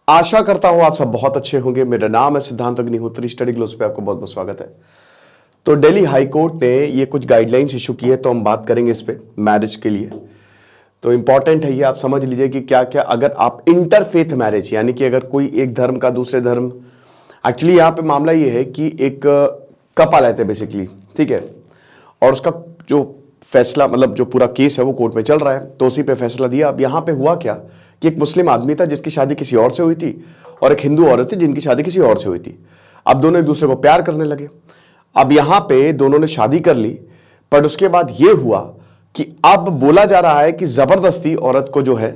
आशा करता हूं आप सब बहुत अच्छे होंगे। मेरा नाम है सिद्धांत अग्निहोत्री, स्टडी ग्लोस पे आपको बहुत बहुत स्वागत है। तो दिल्ली हाई कोर्ट ने ये कुछ गाइडलाइंस इशू की है, तो हम बात करेंगे इस पे मैरिज के लिए। तो इंपॉर्टेंट है ये, आप समझ लीजिए कि क्या क्या अगर आप इंटरफेथ मैरिज यानी कि अगर कोई एक धर्म का दूसरे धर्म, एक्चुअली यहाँ पे मामला ये है कि एक कपल आए थे बेसिकली, ठीक है, और उसका जो फैसला मतलब जो पूरा केस है वो कोर्ट में चल रहा है, तो उसी पे फैसला दिया। अब यहाँ पे हुआ क्या कि एक मुस्लिम आदमी था जिसकी शादी किसी और से हुई थी, और एक हिंदू औरत थी जिनकी शादी किसी और से हुई थी। अब दोनों एक दूसरे को प्यार करने लगे। अब यहाँ पे दोनों ने शादी कर ली, पर उसके बाद ये हुआ कि अब बोला जा रहा है कि जबरदस्ती औरत को जो है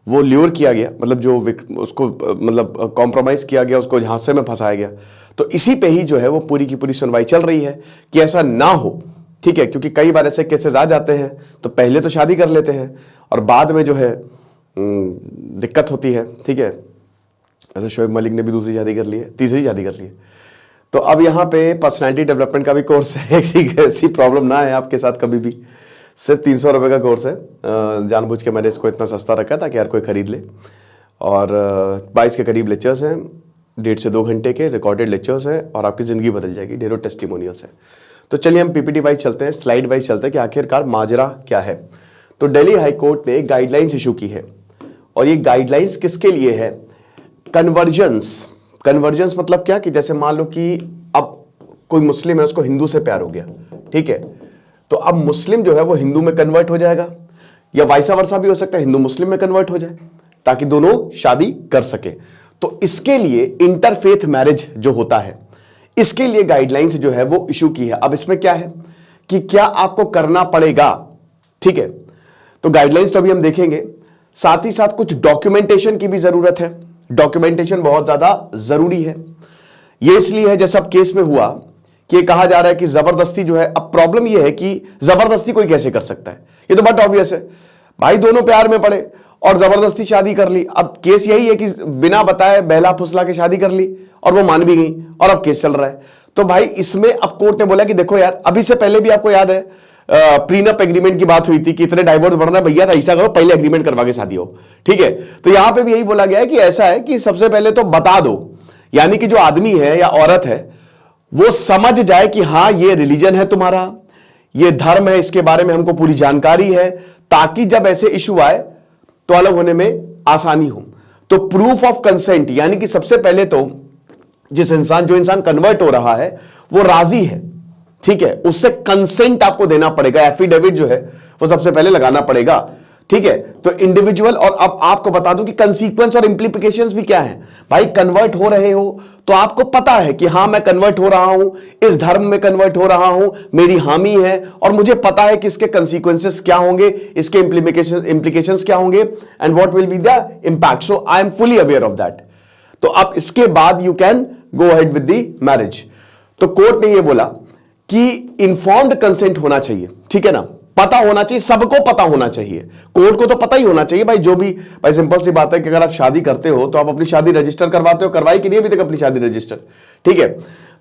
वो ल्योर किया गया, मतलब जो उसको मतलब कॉम्प्रोमाइज किया गया, उसको झांसे में फंसाया गया। तो इसी पे ही जो है वो पूरी की पूरी सुनवाई चल रही है कि ऐसा ना हो, ठीक है, क्योंकि कई बार ऐसे केसेस आ जाते हैं तो पहले तो शादी कर लेते हैं और बाद में जो है दिक्कत होती है, ठीक है। ऐसे शोएब मलिक ने भी दूसरी शादी कर ली है, तीसरी शादी कर ली है। तो अब यहाँ पे पर्सनैलिटी डेवलपमेंट का भी कोर्स है, ऐसी प्रॉब्लम ना है आपके साथ कभी भी। सिर्फ 300 रुपये का कोर्स है, जानबूझ के मैंने इसको इतना सस्ता रखा ताकि यार कोई खरीद ले। और 22 के करीब लेक्चर्स हैं, 1.5 से 2 घंटे के रिकॉर्डेड लेक्चर्स हैं, और आपकी ज़िंदगी बदल जाएगी। ढेरों टेस्टिमोनियल्स हैं। तो चलिए हम पीपीटी वाइज चलते हैं, स्लाइड वाइज चलते हैं कि आखिरकार माजरा क्या है। तो दिल्ली हाई कोर्ट ने गाइडलाइंस इशू की है, और ये गाइडलाइंस किसके लिए है? कन्वर्जेंस। कन्वर्जेंस मतलब क्या कि जैसे मान लो कि अब कोई मुस्लिम है, उसको हिंदू से प्यार हो गया, ठीक है, तो अब मुस्लिम जो है वो हिंदू में कन्वर्ट हो जाएगा, या वाइसा वर्सा भी हो सकता है, हिंदू मुस्लिम में कन्वर्ट हो जाए ताकि दोनों शादी कर सके। तो इसके लिए इंटरफेथ मैरिज जो होता है, इसके लिए गाइडलाइंस जो है वो इशू की है। अब इसमें क्या है कि क्या आपको करना पड़ेगा, ठीक है। तो गाइडलाइंस तो अभी हम देखेंगे, साथ ही साथ कुछ डॉक्यूमेंटेशन की भी जरूरत है। डॉक्यूमेंटेशन बहुत ज्यादा जरूरी है। ये इसलिए है जैसा अब केस में हुआ कि ये कहा जा रहा है कि जबरदस्ती जो है, अब प्रॉब्लम ये है कि जबरदस्ती कोई कैसे कर सकता है, ये तो बहुत ऑब्वियस है भाई, दोनों प्यार में पड़े और जबरदस्ती शादी कर ली। अब केस यही है कि बिना बताए बहला फुसला के शादी कर ली और वो मान भी गई, और अब केस चल रहा है। तो भाई इसमें अब कोर्ट ने बोला कि देखो यार, अभी से पहले भी आपको याद है प्रीनप एग्रीमेंट की बात हुई थी कि इतने डाइवोर्स बढ़ रहा है भैया, था ऐसा करो पहले एग्रीमेंट करवा के शादी हो, ठीक है। तो यहां पे भी यही बोला गया है कि ऐसा है कि सबसे पहले तो बता दो, यानी कि जो आदमी है या औरत है वो समझ जाए कि हां ये रिलीजन है तुम्हारा, ये धर्म है, इसके बारे में हमको पूरी जानकारी है, ताकि जब ऐसे इशू आए तो अलग होने में आसानी हो। तो प्रूफ ऑफ कंसेंट, यानी कि सबसे पहले तो जो इंसान कन्वर्ट हो रहा है वो राजी है, ठीक है, उससे कंसेंट आपको देना पड़ेगा, एफिडेविट जो है वो सबसे पहले लगाना पड़ेगा, ठीक है। तो इंडिविजुअल, और अब आपको बता दूं कि कंसीक्वेंस और इंप्लीकेशंस भी क्या है। भाई कन्वर्ट हो रहे हो तो आपको पता है कि हां मैं कन्वर्ट हो रहा हूं, इस धर्म में कन्वर्ट हो रहा हूं, मेरी हामी है, और मुझे पता है कि इसके कंसीक्वेंसेस क्या होंगे, इसके इंप्लीकेशंस क्या होंगे, and what will be the impact. So I am fully aware of that. तो अब इसके बाद you can go ahead with the marriage. तो कोर्ट ने यह बोला कि इंफॉर्म्ड कंसेंट होना चाहिए, ठीक है ना, पता होना चाहिए, सबको पता होना चाहिए। कोर्ट को तो पता ही होना चाहिए भाई, जो भी, भाई सिंपल सी बात है कि अगर आप शादी करते हो तो आप अपनी शादी रजिस्टर करवाते हो, करवाई कि नहीं अभी तक अपनी शादी रजिस्टर, ठीक है,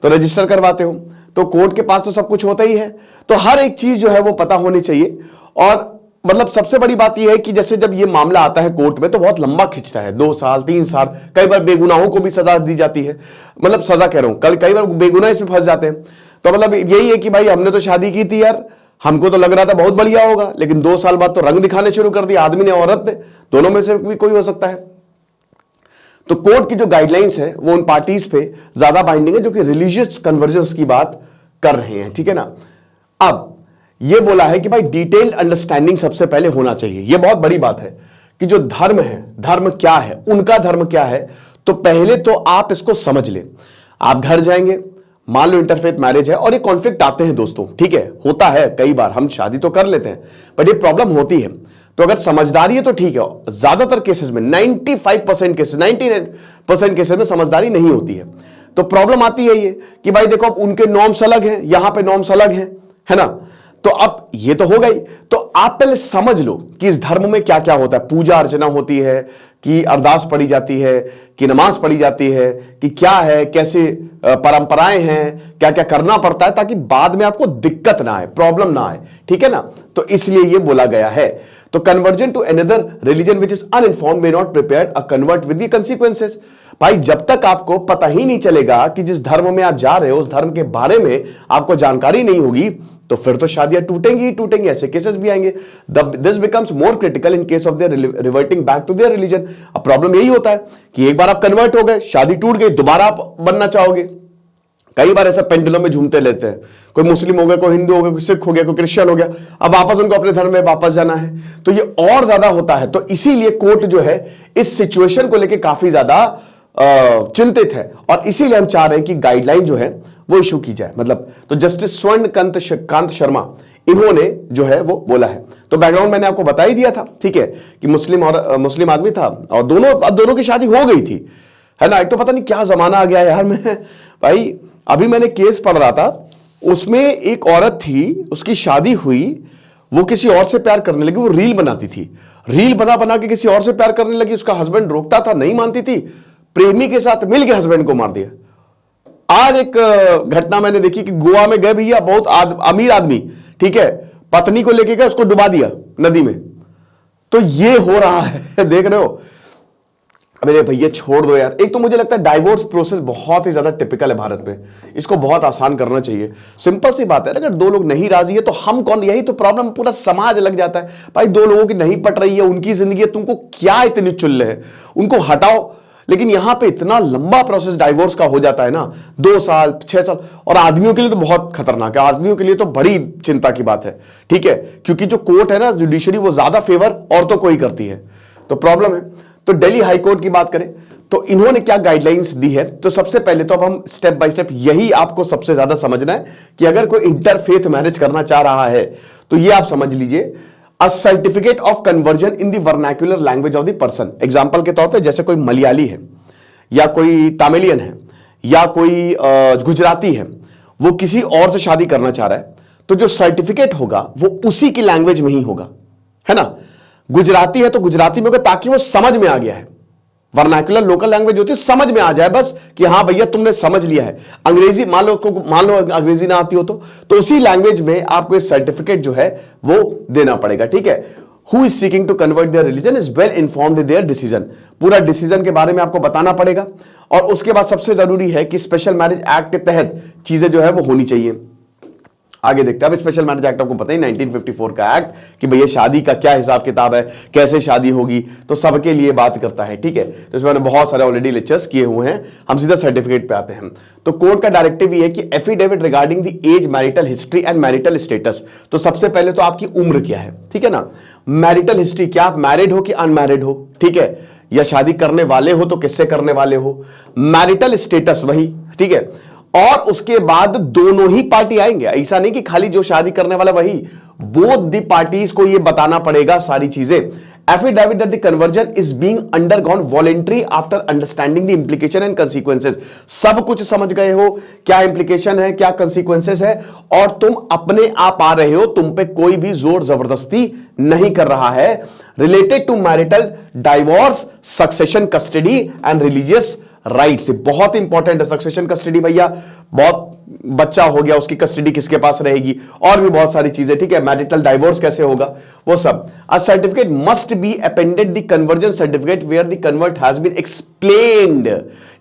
तो रजिस्टर करवाते हो, तो कोर्ट के पास तो सब कुछ होता ही है। तो हर एक चीज जो है वो पता होनी चाहिए। और मतलब सबसे बड़ी बात यह है कि जैसे जब ये मामला आता है कोर्ट में तो बहुत लंबा खिंचता है, 2 साल 3 साल, कई बार बेगुनाहों को भी सजा दी जाती है, मतलब सजा कह रहा हूं, कई बार बेगुनाह इसमें फंस जाते हैं। तो मतलब यही है कि भाई हमने तो शादी की थी यार, हमको तो लग रहा था बहुत बढ़िया होगा, लेकिन 2 साल बाद तो रंग दिखाने शुरू कर दिया आदमी ने, औरत ने, दोनों में से भी कोई हो सकता है। तो कोर्ट की जो गाइडलाइंस है वो उन पार्टीज पे ज्यादा बाइंडिंग है जो कि रिलीजियस कन्वर्जेंस की बात कर रहे हैं, ठीक है ना। अब ये बोला है कि भाई डिटेल अंडरस्टैंडिंग सबसे पहले होना चाहिए। ये बहुत बड़ी बात है कि जो धर्म है, धर्म क्या है, उनका धर्म क्या है, तो पहले तो आप इसको समझ लें। आप घर जाएंगे, मान लो इंटरफेथ मैरिज है, और ये कॉन्फ्लिक्ट आते हैं दोस्तों, ठीक है, होता है कई बार, हम शादी तो कर लेते हैं बट ये प्रॉब्लम होती है। तो अगर समझदारी है तो ठीक है, ज्यादातर केसेस में 95% केसेस, 99% केसेस में समझदारी नहीं होती है। तो प्रॉब्लम आती है ये कि भाई देखो अब उनके नॉर्म्स अलग हैं, यहां पे नॉर्म्स अलग हैं, है ना। तो अब ये तो हो गई, तो आप पहले समझ लो कि इस धर्म में क्या क्या होता है, पूजा अर्चना होती है कि अरदास पढ़ी जाती है कि नमाज पढ़ी जाती है कि क्या है, कैसे परंपराएं हैं, क्या क्या करना पड़ता है, ताकि बाद में आपको दिक्कत ना आए, प्रॉब्लम ना आए, ठीक है ना। तो इसलिए ये बोला गया है। तो conversion to another religion which is uninformed may not prepared a convert with the consequences. भाई जब तक आपको पता ही नहीं चलेगा कि जिस धर्म में आप जा रहे हो उस धर्म के बारे में आपको जानकारी नहीं होगी, तो फिर तो शादियां टूटेंगी ही टूटेंगी, ऐसे केसेस भी आएंगे। This becomes more critical in case of their reverting back to their religion. अब प्रॉब्लम यही होता है कि एक बार आप कन्वर्ट हो गए, शादी टूट गई, दोबारा आप बनना चाहोगे। कई बार ऐसा पेंडुलम में झूमते लेते हैं, कोई मुस्लिम हो गया, कोई हिंदू हो गया, कोई सिख हो गया, कोई क्रिश्चियन हो गया, अब वापस उनको अपने धर्म में वापस जाना है, तो ये और ज्यादा होता है। तो इसीलिए कोर्ट जो है इस सिचुएशन को लेकर काफी ज्यादा चिंतित है और इसीलिए हम चाह रहे हैं कि गाइडलाइन जो है वो इशू की जाए। मतलब तो जस्टिस स्वर्ण कांत शर्मा इन्होंने जो है वो बोला है। तो बैकग्राउंड मैंने आपको बता ही दिया था, ठीक है, कि मुस्लिम आदमी था और दोनों की शादी हो गई थी, है ना। एक तो पता नहीं क्या जमाना आ गया यार। मैं भाई अभी मैंने केस पढ़ रहा था, उसमें एक औरत थी, उसकी शादी हुई, वो किसी और से प्यार करने लगी, वो रील बनाती थी, रील बना के किसी और से प्यार करने लगी, उसका हस्बैंड रोकता था, नहीं मानती थी, प्रेमी के साथ मिलकर हस्बैंड को मार दिया। आज एक घटना मैंने देखी कि गोवा में गए भैया, बहुत अमीर आदमी, ठीक है, पत्नी को लेके गए, उसको डुबा दिया नदी में। तो ये हो रहा है, देख रहे हो। अरे भैया छोड़ दो यार। एक तो मुझे लगता है डाइवोर्स प्रोसेस बहुत ही ज्यादा टिपिकल है भारत में, इसको बहुत आसान करना चाहिए। सिंपल सी बात है, अगर दो लोग नहीं राजी है तो हम कौन, यही तो प्रॉब्लम, पूरा समाज लग जाता है। भाई दो लोगों की नहीं पट रही है, उनकी जिंदगी है, तुमको क्या इतनी चुल्ले है, उनको हटाओ। लेकिन यहां पे इतना लंबा प्रोसेस डाइवोर्स का हो जाता है ना, 2 साल 6 साल, और आदमियों के लिए तो बहुत खतरनाक है, आदमियों के लिए तो बड़ी चिंता की बात है, ठीक है, क्योंकि जो कोर्ट है ना, जुडिशरी, वो ज्यादा फेवर औरतों को ही करती है, तो प्रॉब्लम है। तो दिल्ली हाई कोर्ट की बात करें तो इन्होंने क्या गाइडलाइंस दी है, तो सबसे पहले तो अब हम स्टेप बाय स्टेप, यही आपको सबसे ज्यादा समझना है कि अगर कोई इंटरफेथ मैरिज करना चाह रहा है तो ये आप समझ लीजिए, a certificate of conversion in the vernacular language of the person. Example के तौर पे जैसे कोई मलयाली है या कोई तमिलियन है या कोई गुजराती है, वो किसी और से शादी करना चाह रहा है, तो जो सर्टिफिकेट होगा वो उसी की लैंग्वेज में ही होगा, है ना। गुजराती है तो गुजराती में होगा, ताकि वो समझ में आ गया है। वर्नाक्युलर लोकल लैंग्वेज होती है, समझ में आ जाए बस कि हाँ भैया तुमने समझ लिया है। अंग्रेजी मान लो अंग्रेजी ना आती हो तो उसी लैंग्वेज में आपको ये सर्टिफिकेट जो है वो देना पड़ेगा, ठीक है। Who is seeking to convert their religion is well informed their decision, पूरा डिसीजन के बारे में आपको बताना पड़ेगा। और उसके बाद सबसे जरूरी है कि स्पेशल मैरिज एक्ट के तहत चीजें जो है वो होनी चाहिए। आगे देखते हैं। अब स्पेशल मैरिज एक्ट आपको पता ही 1954 का एक्ट कि भैया शादी का क्या हिसाब किताब है, कैसे शादी होगी, तो सबके लिए बात करता है, ठीक है। तो इसमें मैंने बहुत सारे ऑलरेडी लेक्चर्स किए हुए हैं, हम सीधा सर्टिफिकेट पे आते हैं। तो कोर्ट का डायरेक्टिव ये है कि affidavit regarding the age, marital history and marital status. तो सबसे पहले तो आपकी उम्र क्या है, ठीक है ना। मैरिटल हिस्ट्री, क्या आप मैरिड हो कि अनमैरिड हो, ठीक है, या शादी करने वाले हो तो किससे करने वाले हो। मैरिटल स्टेटस वही, ठीक है। और उसके बाद दोनों ही पार्टी आएंगे, ऐसा नहीं कि खाली जो शादी करने वाला वही, बोथ द पार्टीज को ये बताना पड़ेगा सारी चीजें। Affidavit that the conversion is being undergone voluntary after understanding the implication and consequences. सब कुछ समझ गए हो, क्या इंप्लीकेशन है, क्या कंसीक्वेंसेस है, और तुम अपने आप आ रहे हो, तुम पे कोई भी जोर जबरदस्ती नहीं कर रहा है। Related to marital divorce, succession, custody and religious rights. बहुत इंपॉर्टेंट है सक्सेशन कस्टडी भैया, बहुत बच्चा हो गया उसकी कस्टडी किसके पास रहेगी, और भी बहुत सारी चीजें, ठीक है। मैरिटल डाइवोर्स कैसे होगा वो सब। A certificate must be appended the conversion certificate where the convert has been explained,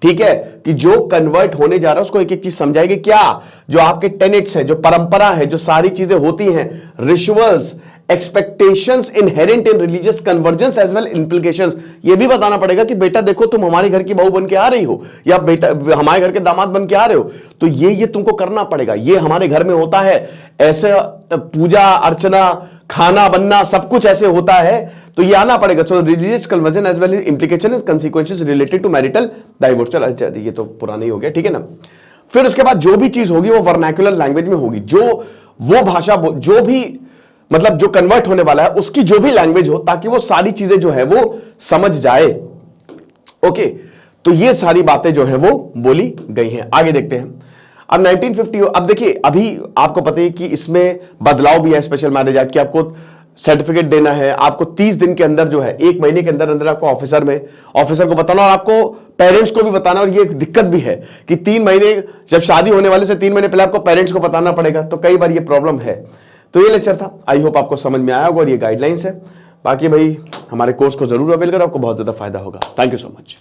ठीक है, कि जो कन्वर्ट होने जा रहा है उसको एक एक चीज समझाएगी, क्या जो आपके टेनेट्स है, जो परंपरा है, जो सारी चीजें होती हैं, rituals, expectations inherent in religious convergence as well implications. ये भी बताना पड़ेगा कि बेटा देखो तुम हमारे घर की बहू बन के आ रही हो या बेटा हमारे घर के दामाद बन के आ रहे हो, तो ये तुमको करना पड़ेगा, ये हमारे घर में होता है, ऐसे पूजा अर्चना खाना बनना सब कुछ ऐसे होता है, तो ये आना पड़ेगा। So religious conversion as well implication and consequences related to marital divorce. चल ये तो पुराना ही हो गया, ठीक है ना। फिर उसके बाद जो भी चीज होगी वो वर्नाक्युलर लैंग्वेज में होगी, जो वो भाषा जो भी मतलब जो कन्वर्ट होने वाला है उसकी जो भी लैंग्वेज हो, ताकि वो सारी चीजें जो है वो समझ जाए। ओके, तो ये सारी बातें जो है वो बोली गई हैं। आगे देखते हैं। अब 1950, अब देखिए अभी आपको पता है कि इसमें बदलाव भी है स्पेशल मैरिज एक्ट की। आपको सर्टिफिकेट देना है, आपको 30 दिन के अंदर जो है, 1 महीने के अंदर अंदर आपको ऑफिसर को बताना, और आपको पेरेंट्स को भी बताना। और ये एक दिक्कत भी है कि 3 महीने, जब शादी होने वाले से 3 महीने पहले आपको पेरेंट्स को बताना पड़ेगा, तो कई बार ये प्रॉब्लम है। तो ये लेक्चर था, आई होप आपको समझ में आया होगा, और ये गाइडलाइंस है। बाकी भाई हमारे कोर्स को जरूर अवेल करो, आपको बहुत ज्यादा फायदा होगा। Thank you so much.